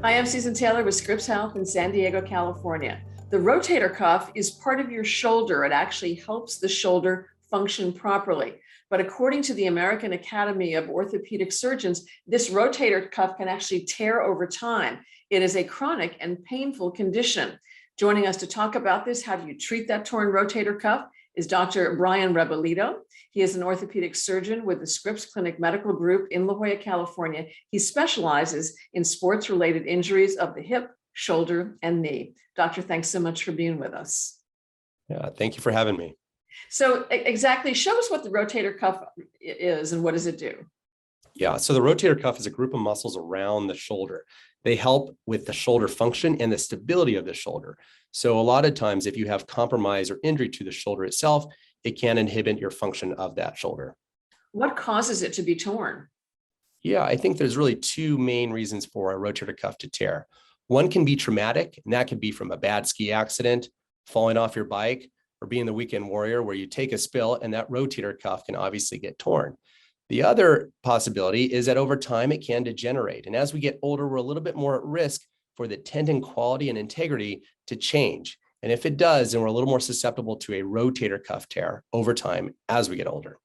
Hi, I'm Susan Taylor with Scripps Health in San Diego, California. The rotator cuff is part of your shoulder. It actually helps the shoulder function properly. But according to the American Academy of Orthopedic Surgeons, this rotator cuff can actually tear over time. It is a chronic and painful condition. Joining us to talk about this, how do you treat that torn rotator cuff, is Dr. Brian Rebolledo. He is an orthopedic surgeon with the Scripps Clinic Medical Group in La Jolla, California. He specializes in sports-related injuries of the hip, shoulder, and knee. Doctor, thanks so much for being with us. Yeah, thank you for having me. So exactly, show us what the rotator cuff is and what does it do? Yeah, so the rotator cuff is a group of muscles around the shoulder. They help with the shoulder function and the stability of the shoulder. So a lot of times, if you have compromise or injury to the shoulder itself, it can inhibit your function of that shoulder. What causes it to be torn? Yeah, I think there's really two main reasons for a rotator cuff to tear. One can be traumatic, and that could be from a bad ski accident, falling off your bike, or being the weekend warrior where you take a spill and that rotator cuff can obviously get torn. The other possibility is that over time it can degenerate. And as we get older, we're a little bit more at risk for the tendon quality and integrity to change. And if it does, then we're a little more susceptible to a rotator cuff tear over time as we get older.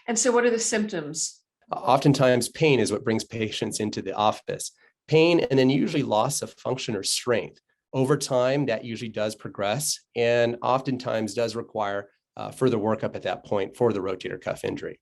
And so what are the symptoms? Oftentimes pain is what brings patients into the office. Pain and then usually loss of function or strength. Over time, that usually does progress and oftentimes does require further workup at that point for the rotator cuff injury.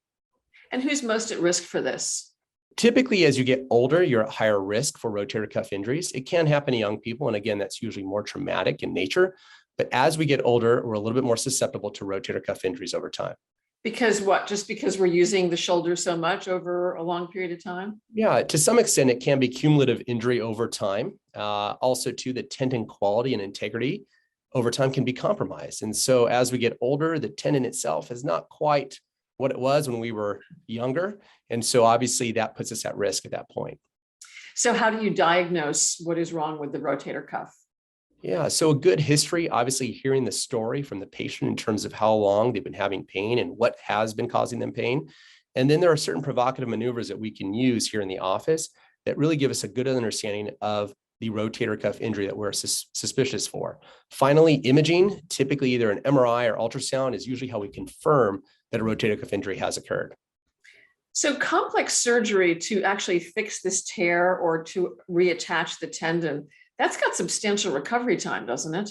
And who's most at risk for this? Typically, as you get older, you're at higher risk for rotator cuff injuries. It can happen to young people. And again, that's usually more traumatic in nature. But as we get older, we're a little bit more susceptible to rotator cuff injuries over time. Because what? Just because we're using the shoulder so much over a long period of time? Yeah, to some extent, it can be cumulative injury over time. Also, too, the tendon quality and integrity over time can be compromised. And so as we get older, the tendon itself is not quite what it was when we were younger. And so obviously that puts us at risk at that point. So how do you diagnose what is wrong with the rotator cuff? Yeah, so a good history, obviously hearing the story from the patient in terms of how long they've been having pain and what has been causing them pain. And then there are certain provocative maneuvers that we can use here in the office that really give us a good understanding of the rotator cuff injury that we're suspicious for. Finally, imaging, typically either an MRI or ultrasound, is usually how we confirm that a rotator cuff injury has occurred. So complex surgery to actually fix this tear or to reattach the tendon, that's got substantial recovery time, doesn't it?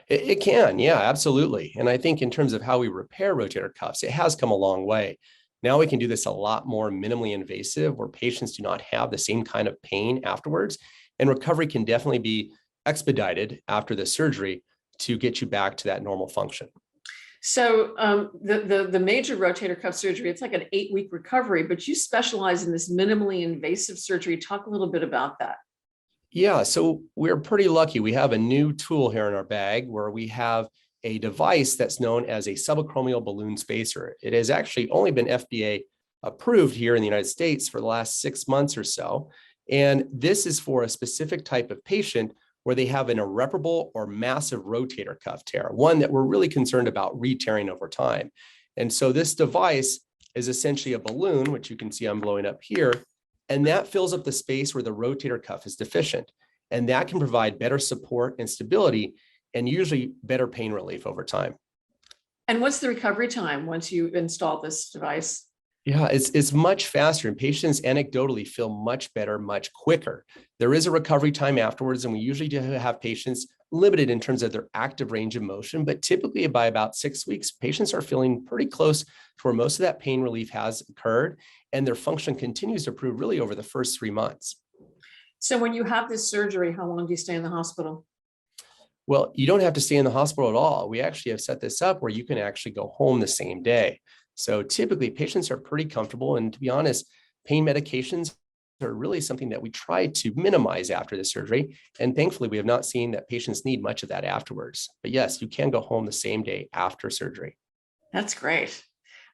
It can, yeah, absolutely. And I think in terms of how we repair rotator cuffs, it has come a long way. Now we can do this a lot more minimally invasive where patients do not have the same kind of pain afterwards. And recovery can definitely be expedited after the surgery to get you back to that normal function. So the major rotator cuff surgery, it's like an 8-week recovery, but you specialize in this minimally invasive surgery. Talk a little bit about that. Yeah, so we're pretty lucky. We have a new tool here in our bag where we have a device that's known as a subacromial balloon spacer. It has actually only been FDA approved here in the United States for the last 6 months or so. And this is for a specific type of patient where they have an irreparable or massive rotator cuff tear, one that we're really concerned about re-tearing over time. And so this device is essentially a balloon, which you can see I'm blowing up here, and that fills up the space where the rotator cuff is deficient. And that can provide better support and stability and usually better pain relief over time. And what's the recovery time once you install this device? Yeah, it's much faster and patients anecdotally feel much better, much quicker. There is a recovery time afterwards, and we usually do have patients limited in terms of their active range of motion, but typically by about 6 weeks, patients are feeling pretty close to where most of that pain relief has occurred, and their function continues to improve really over the first 3 months. So when you have this surgery, how long do you stay in the hospital? Well, you don't have to stay in the hospital at all. We actually have set this up where you can actually go home the same day. So typically patients are pretty comfortable. And to be honest, pain medications are really something that we try to minimize after the surgery. And thankfully, we have not seen that patients need much of that afterwards. But yes, you can go home the same day after surgery. That's great.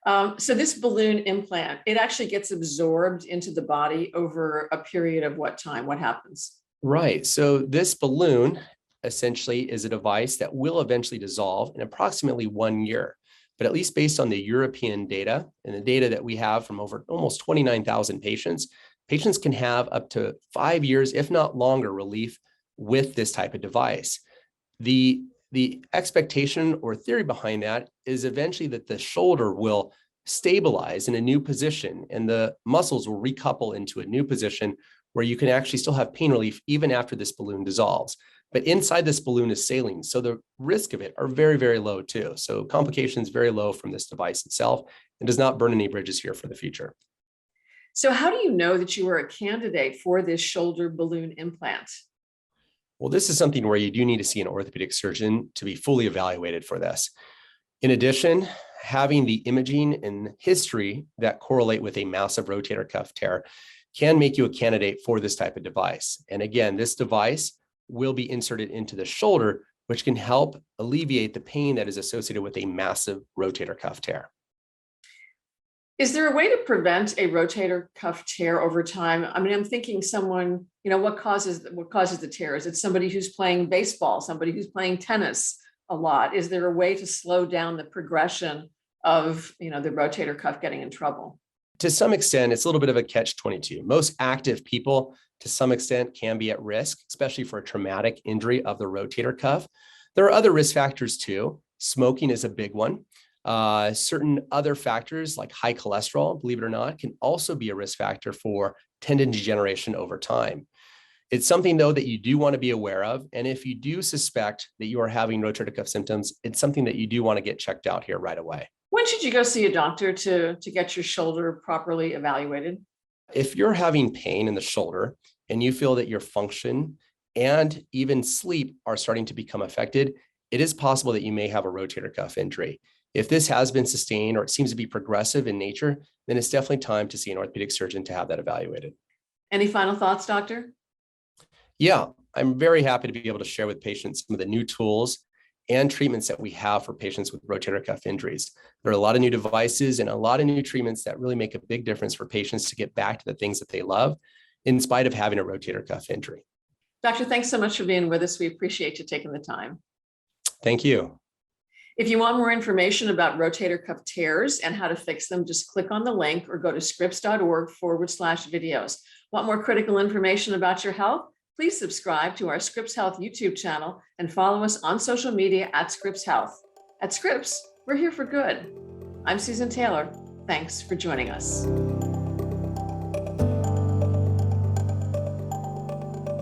So this balloon implant, it actually gets absorbed into the body over a period of what time? What happens? Right. So this balloon essentially is a device that will eventually dissolve in approximately 1 year. But at least based on the European data and the data that we have from over almost 29,000 patients, patients can have up to 5 years, if not longer, relief with this type of device. The expectation or theory behind that is eventually that the shoulder will stabilize in a new position and the muscles will recouple into a new position where you can actually still have pain relief even after this balloon dissolves. But inside this balloon is saline, so the risk of it are very, very low too. So complications very low from this device itself and does not burn any bridges here for the future. So how do you know that you are a candidate for this shoulder balloon implant? Well, this is something where you do need to see an orthopedic surgeon to be fully evaluated for this. In addition, having the imaging and history that correlate with a massive rotator cuff tear can make you a candidate for this type of device. And again, this device will be inserted into the shoulder, which can help alleviate the pain that is associated with a massive rotator cuff tear. Is there a way to prevent a rotator cuff tear over time? I mean, I'm thinking someone, what causes the tear? Is it somebody who's playing baseball, somebody who's playing tennis a lot? Is there a way to slow down the progression of, the rotator cuff getting in trouble? To some extent, it's a little bit of a catch-22. Most active people, to some extent, can be at risk, especially for a traumatic injury of the rotator cuff. There are other risk factors too. Smoking is a big one. Certain other factors like high cholesterol, believe it or not, can also be a risk factor for tendon degeneration over time. It's something, though, that you do want to be aware of. And if you do suspect that you are having rotator cuff symptoms, it's something that you do want to get checked out here right away. When should you go see a doctor to get your shoulder properly evaluated? If you're having pain in the shoulder and you feel that your function and even sleep are starting to become affected, it is possible that you may have a rotator cuff injury. If this has been sustained or it seems to be progressive in nature, then it's definitely time to see an orthopedic surgeon to have that evaluated. Any final thoughts, doctor? Yeah, I'm very happy to be able to share with patients some of the new tools and treatments that we have for patients with rotator cuff injuries. There are a lot of new devices and a lot of new treatments that really make a big difference for patients to get back to the things that they love in spite of having a rotator cuff injury. Doctor, thanks so much for being with us. We appreciate you taking the time. Thank you. If you want more information about rotator cuff tears and how to fix them, just click on the link or go to scripps.org/videos. Want more critical information about your health? Please subscribe to our Scripps Health YouTube channel and follow us on social media at Scripps Health. At Scripps, we're here for good. I'm Susan Taylor. Thanks for joining us.